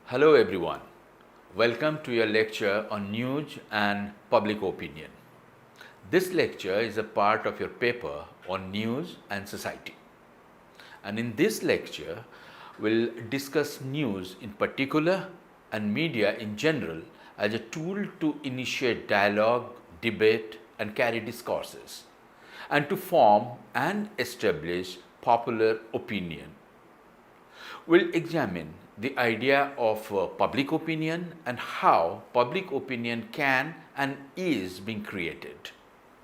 Hello everyone. Welcome to your lecture on news and public opinion. This lecture is a part of your paper on news and society. And in this lecture, we'll discuss news in particular and media in general as a tool to initiate dialogue, debate, and carry discourses, and to form and establish popular opinion. We'll examine the idea of public opinion and how public opinion can and is being created.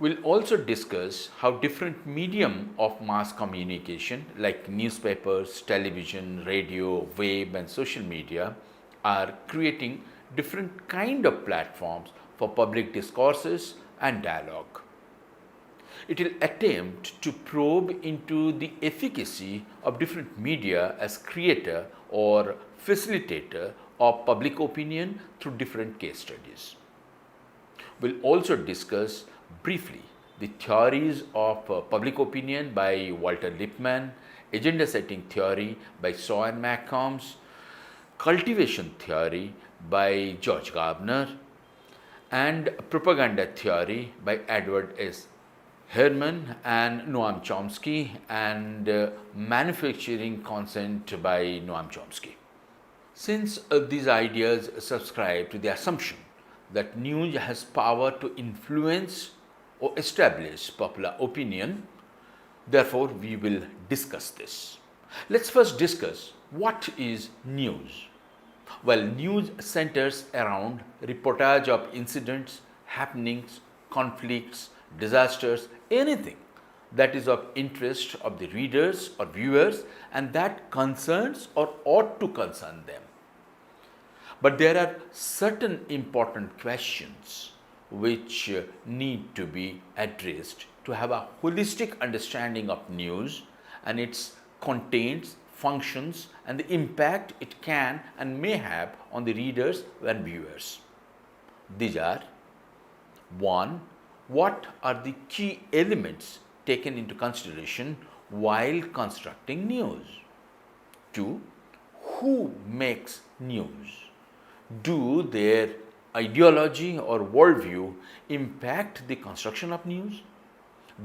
We'll also discuss how different medium of mass communication like newspapers, television, radio, web and social media are creating different kind of platforms for public discourses and dialogue. It will attempt to probe into the efficacy of different media as creator or facilitator of public opinion through different case studies. We'll also discuss briefly the theories of public opinion by Walter Lippmann, agenda setting theory by Shaw and McCombs, cultivation theory by George Gardner, and propaganda theory by Edward S. Herman and Noam Chomsky, and manufacturing consent by Noam Chomsky. Since these ideas subscribe to the assumption that news has power to influence or establish popular opinion, therefore we will discuss this. Let's first discuss what is news. Well, news centers around reportage of incidents, happenings, conflicts, disasters, anything that is of interest of the readers or viewers and that concerns or ought to concern them. But there are certain important questions which need to be addressed to have a holistic understanding of news and its contents, functions and the impact it can and may have on the readers and viewers. These are: 1. What are the key elements taken into consideration while constructing news? 2. Who makes news? Do their ideology or worldview impact the construction of news?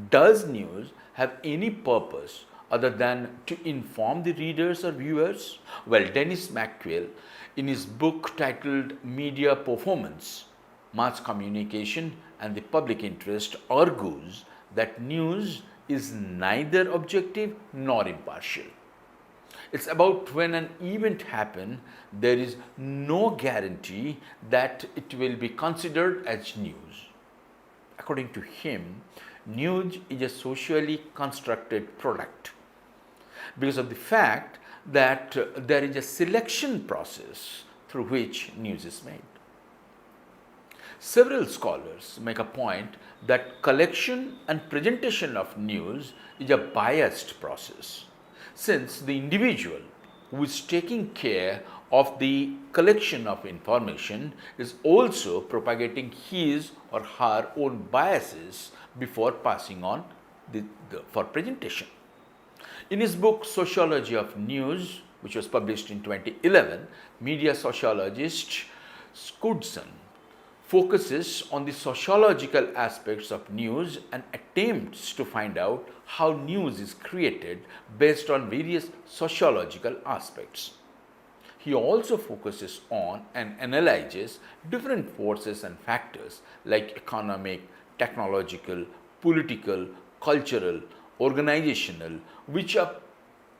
Does news have any purpose other than to inform the readers or viewers? Well, Dennis McQuail, in his book titled Media Performance, Mass Communication and the Public Interest, argues that news is neither objective nor impartial. It's about when an event happens, there is no guarantee that it will be considered as news. According to him, news is a socially constructed product because of the fact that there is a selection process through which news is made. Several scholars make a point that collection and presentation of news is a biased process, since the individual who is taking care of the collection of information is also propagating his or her own biases before passing on for presentation. In his book Sociology of News, which was published in 2011, media sociologist Skudson focuses on the sociological aspects of news and attempts to find out how news is created based on various sociological aspects. He also focuses on and analyzes different forces and factors like economic, technological, political, cultural, organizational, which are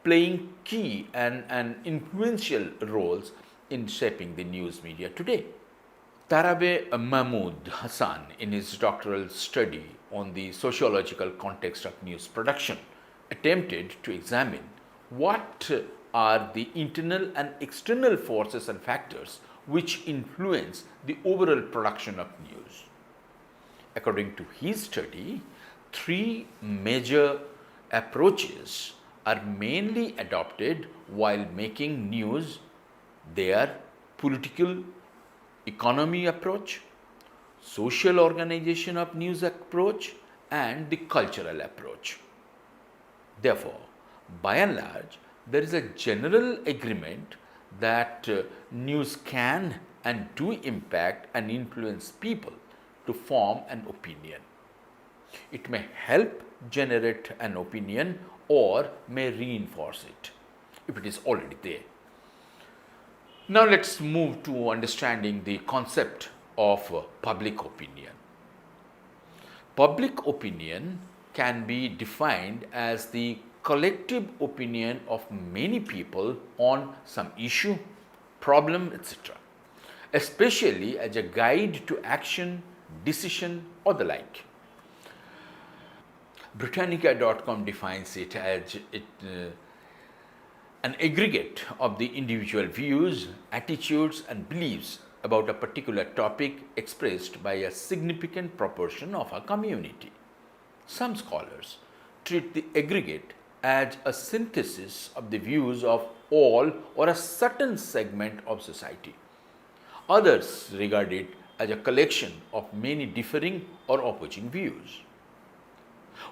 playing key and influential roles in shaping the news media today. Tarabe Mahmood Hassan, in his doctoral study on the sociological context of news production, attempted to examine what are the internal and external forces and factors which influence the overall production of news. According to his study, three major approaches are mainly adopted while making news. They are political economy approach, social organization of news approach, and the cultural approach. Therefore, by and large, there is a general agreement that news can and do impact and influence people to form an opinion. It may help generate an opinion or may reinforce it if it is already there. Now, let's move to understanding the concept of public opinion. Public opinion can be defined as the collective opinion of many people on some issue, problem, etc., especially as a guide to action, decision, or the like. Britannica.com defines it as an aggregate of the individual views, attitudes, and beliefs about a particular topic expressed by a significant proportion of a community. Some scholars treat the aggregate as a synthesis of the views of all or a certain segment of society. Others regard it as a collection of many differing or opposing views.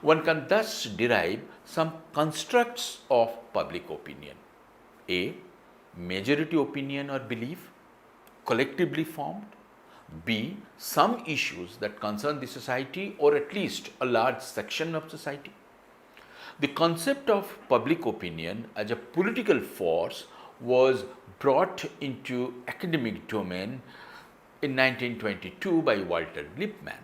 One can thus derive some constructs of public opinion. A. Majority opinion or belief, collectively formed. B. Some issues that concern the society or at least a large section of society. The concept of public opinion as a political force was brought into academic domain in 1922 by Walter Lippmann.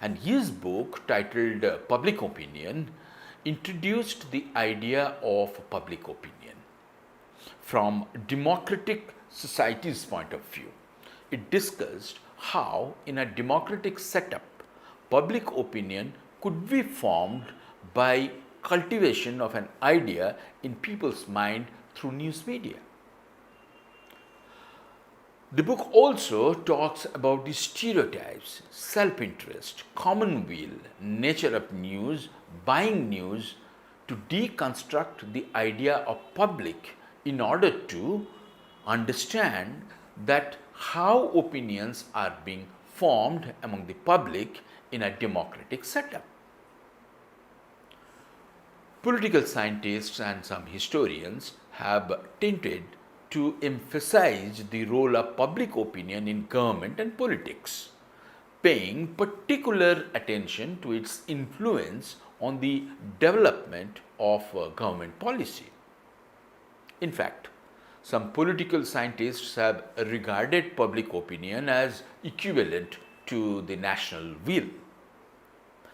And his book, titled Public Opinion, introduced the idea of public opinion from democratic society's point of view. It discussed how, in a democratic setup, public opinion could be formed by cultivation of an idea in people's mind through news media. The book also talks about the stereotypes, self-interest, common will, nature of news, buying news, to deconstruct the idea of public in order to understand that how opinions are being formed among the public in a democratic setup. Political scientists and some historians have tended to emphasize the role of public opinion in government and politics, paying particular attention to its influence on the development of government policy. In fact, some political scientists have regarded public opinion as equivalent to the national will.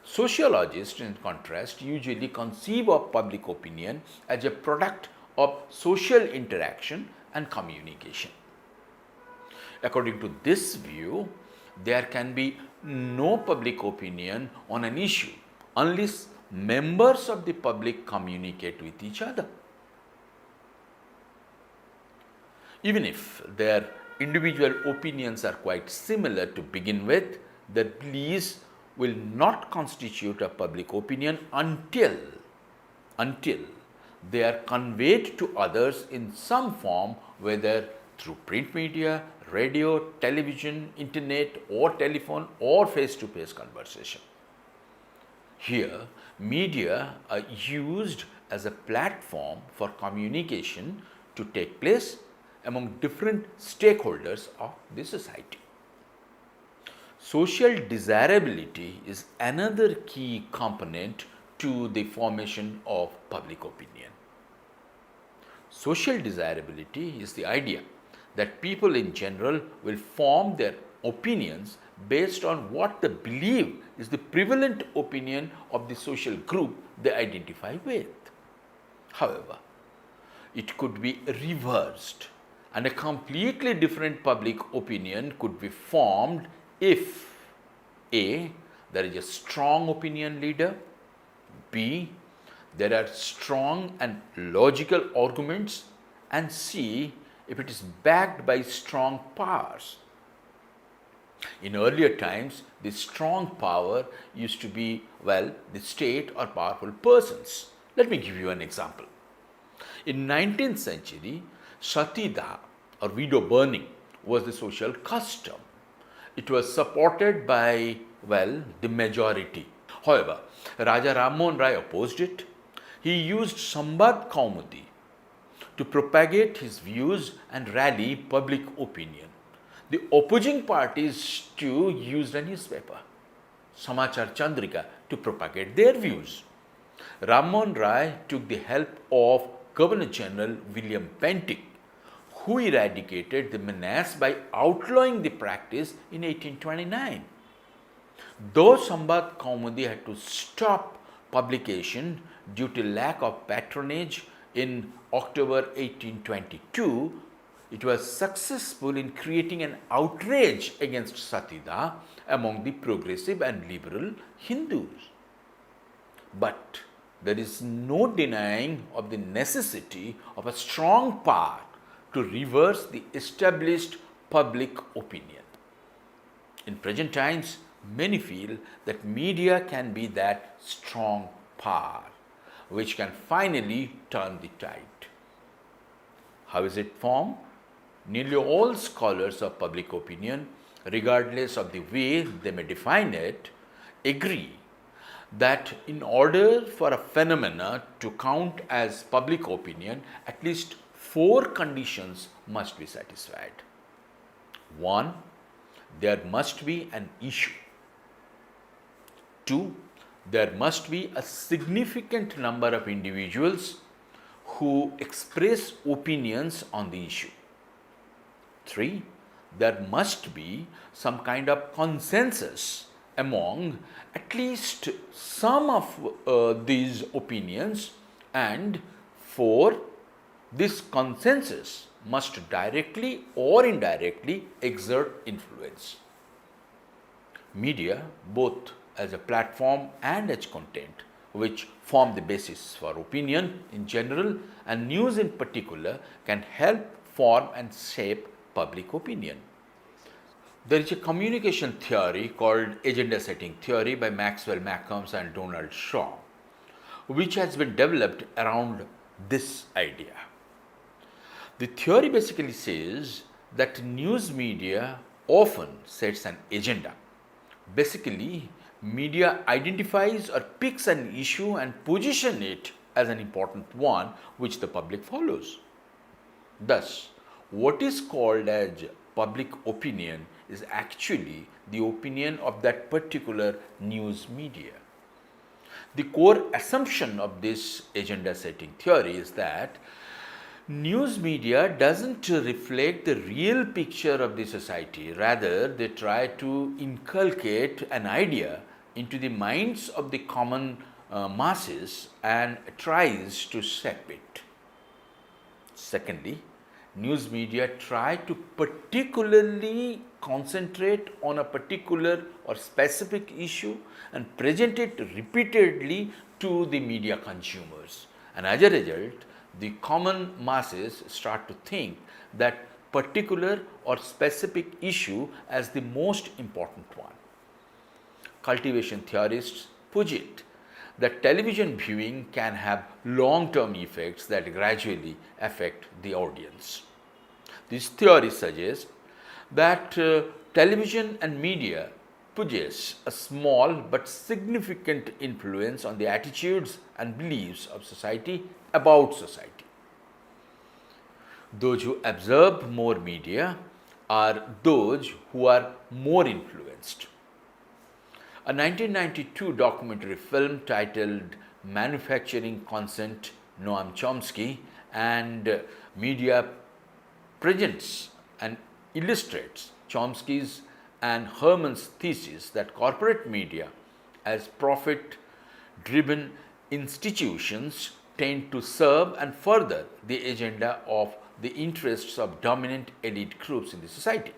Sociologists, in contrast, usually conceive of public opinion as a product of social interaction and communication. According to this view, there can be no public opinion on an issue unless members of the public communicate with each other. Even if their individual opinions are quite similar to begin with, their beliefs will not constitute a public opinion until they are conveyed to others in some form, whether through print media, radio, television, internet, or telephone, or face-to-face conversation. Here, media are used as a platform for communication to take place among different stakeholders of the society. Social desirability is another key component to the formation of public opinion. Social desirability is the idea that people in general will form their opinions based on what they believe is the prevalent opinion of the social group they identify with. However, it could be reversed, and a completely different public opinion could be formed if A. there is a strong opinion leader, B. there are strong and logical arguments, and C. if it is backed by strong powers. In earlier times, the strong power used to be, well, the state or powerful persons. Let me give you an example. In 19th century, Satida or widow burning was the social custom. It was supported by, well, the majority. However, Raja Ram Mohan Rai opposed it. He used Sambad Kaumudi to propagate his views and rally public opinion. The opposing parties too used a newspaper, Samachar Chandrika, to propagate their views. Ram Mohan Rai took the help of Governor General William Bentinck, who eradicated the menace by outlawing the practice in 1829. Though Sambad Kaumudi had to stop publication due to lack of patronage in October 1822, it was successful in creating an outrage against Satida among the progressive and liberal Hindus. But there is no denying of the necessity of a strong power to reverse the established public opinion. In present times, many feel that media can be that strong power which can finally turn the tide. How is it formed? Nearly all scholars of public opinion, regardless of the way they may define it, agree that in order for a phenomena to count as public opinion, at least 4 conditions must be satisfied. 1. There must be an issue. 2. There must be a significant number of individuals who express opinions on the issue. 3. There must be some kind of consensus among at least some of these opinions. And 4. This consensus must directly or indirectly exert influence. Media, both as a platform and as content, which form the basis for opinion in general and news in particular, can help form and shape public opinion. There is a communication theory called agenda setting theory by Maxwell Malcolm and Donald Shaw, which has been developed around this idea. The theory basically says that news media often sets an agenda. Basically, media identifies or picks an issue and position it as an important one which the public follows. Thus, what is called as public opinion is actually the opinion of that particular news media. The core assumption of this agenda setting theory is that news media doesn't reflect the real picture of the society. Rather, they try to inculcate an idea into the minds of the common masses and tries to shape it. Secondly, news media try to particularly concentrate on a particular or specific issue and present it repeatedly to the media consumers. And as a result, the common masses start to think that particular or specific issue as the most important one. Cultivation theorists posit that television viewing can have long-term effects that gradually affect the audience. This theory suggests that television and media possess a small but significant influence on the attitudes and beliefs of society about society. Those who absorb more media are those who are more influenced. A 1992 documentary film titled Manufacturing Consent, Noam Chomsky and Media presents and illustrates Chomsky's and Herman's thesis that corporate media as profit-driven institutions tend to serve and further the agenda of the interests of dominant elite groups in the society.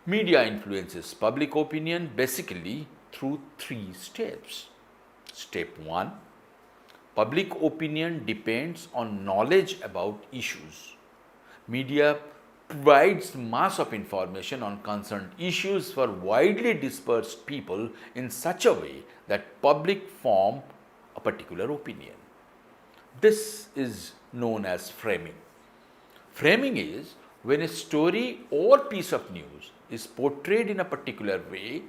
Media influences public opinion basically through 3 steps. Step 1. Public opinion depends on knowledge about issues. Media provides mass of information on concerned issues for widely dispersed people in such a way that public form a particular opinion. This is known as framing. Framing is when a story or piece of news is portrayed in a particular way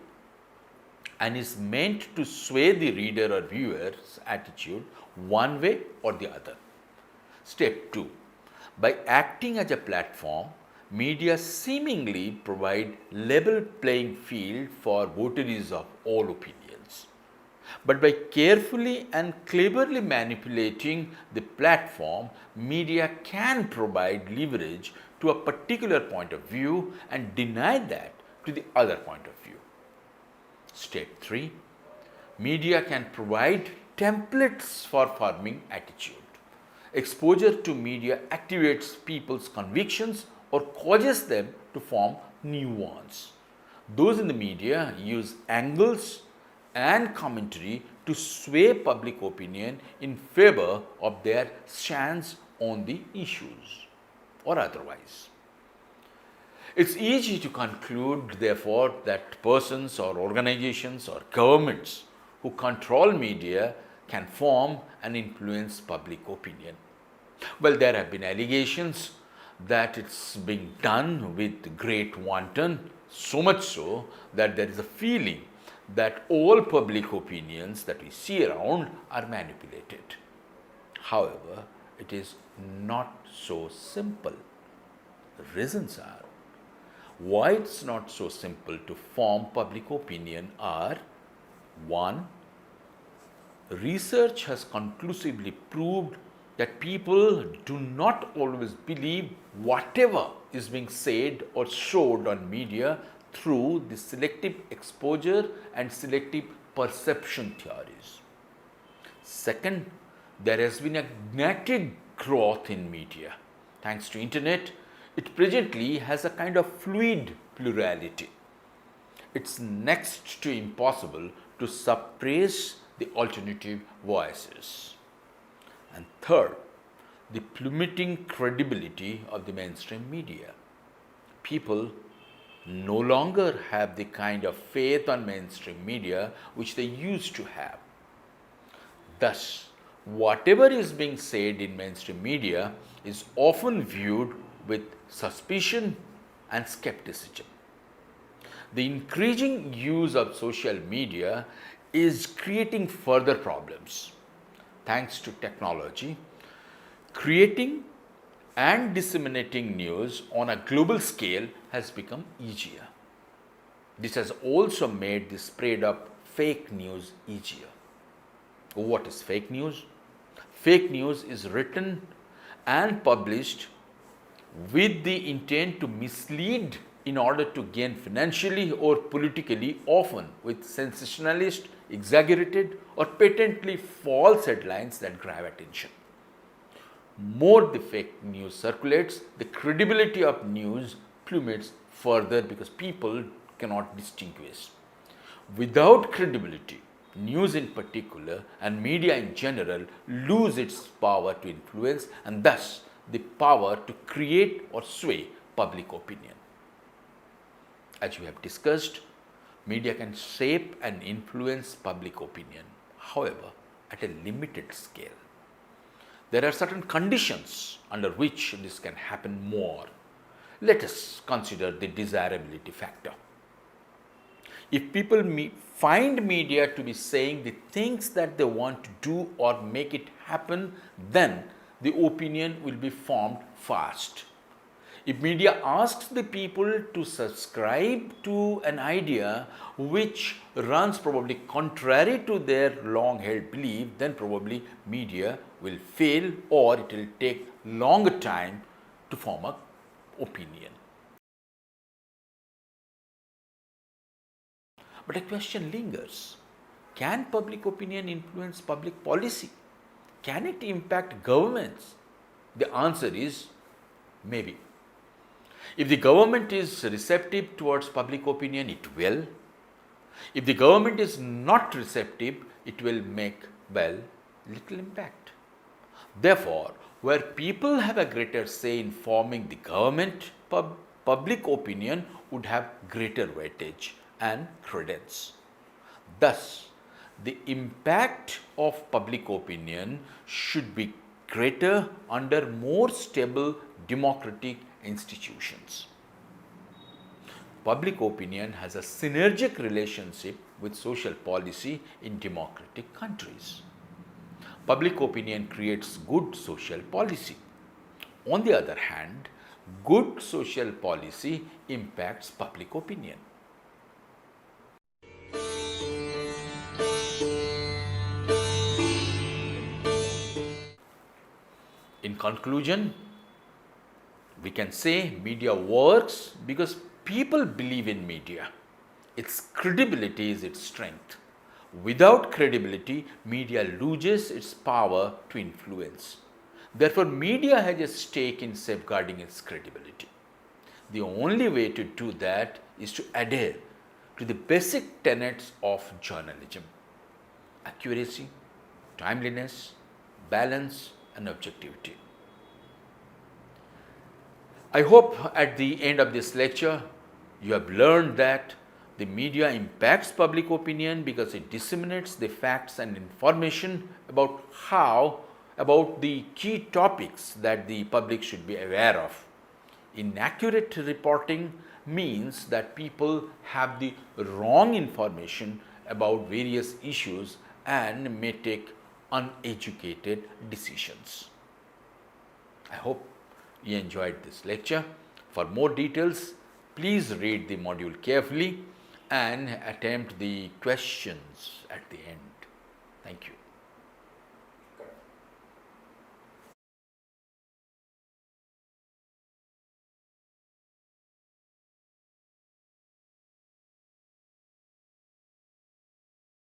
and is meant to sway the reader or viewer's attitude one way or the other. Step 2. By acting as a platform, media seemingly provide level playing field for votaries of all opinions. But by carefully and cleverly manipulating the platform, media can provide leverage to a particular point of view and deny that to the other point of view. Step 3. Media can provide templates for forming attitude. Exposure to media activates people's convictions or causes them to form new ones. Those in the media use angles and commentary to sway public opinion in favor of their stance on the issues or otherwise. It's easy to conclude, therefore, that persons or organizations or governments who control media can form and influence public opinion. Well, there have been allegations that it's being done with great wanton, so much so that there is a feeling that all public opinions that we see around are manipulated. However, it is not so simple. The reasons are why it's not so simple to form public opinion are: 1. Research has conclusively proved that people do not always believe whatever is being said or showed on media through the selective exposure and selective perception theories. Second, there has been a dramatic growth in media. Thanks to internet, it presently has a kind of fluid plurality. It's next to impossible to suppress the alternative voices. And third, the plummeting credibility of the mainstream media. People no longer have the kind of faith on mainstream media which they used to have. Thus, whatever is being said in mainstream media is often viewed with suspicion and skepticism. The increasing use of social media is creating further problems. Thanks to technology, creating and disseminating news on a global scale has become easier. This has also made the spread of fake news easier. What is fake news? Fake news is written and published with the intent to mislead in order to gain financially or politically, often with sensationalist, exaggerated, or patently false headlines that grab attention. More the fake news circulates, the credibility of news plummets further because people cannot distinguish. Without credibility, news in particular and media in general lose its power to influence and thus the power to create or sway public opinion. As we have discussed, media can shape and influence public opinion, however, at a limited scale. There are certain conditions under which this can happen more. Let us consider the desirability factor. If people find media to be saying the things that they want to do or make it happen, then the opinion will be formed fast. If media asks the people to subscribe to an idea which runs probably contrary to their long held belief, then probably media will fail or it will take longer time to form an opinion. But a question lingers. Can public opinion influence public policy? Can it impact governments? The answer is maybe. If the government is receptive towards public opinion, it will. If the government is not receptive, it will make, well, little impact. Therefore, where people have a greater say in forming the government, public opinion would have greater weightage and credence. Thus, the impact of public opinion should be greater under more stable democratic institutions. Public opinion has a synergic relationship with social policy in democratic countries. Public opinion creates good social policy. On the other hand, good social policy impacts public opinion. In conclusion, we can say media works because people believe in media. Its credibility is its strength. Without credibility, media loses its power to influence. Therefore, media has a stake in safeguarding its credibility. The only way to do that is to adhere to the basic tenets of journalism: accuracy, timeliness, balance, and objectivity. I hope at the end of this lecture you have learned that the media impacts public opinion because it disseminates the facts and information about the key topics that the public should be aware of. Inaccurate reporting means that people have the wrong information about various issues and may take uneducated decisions. I hope you enjoyed this lecture. For more details, please read the module carefully and attempt the questions at the end. Thank you.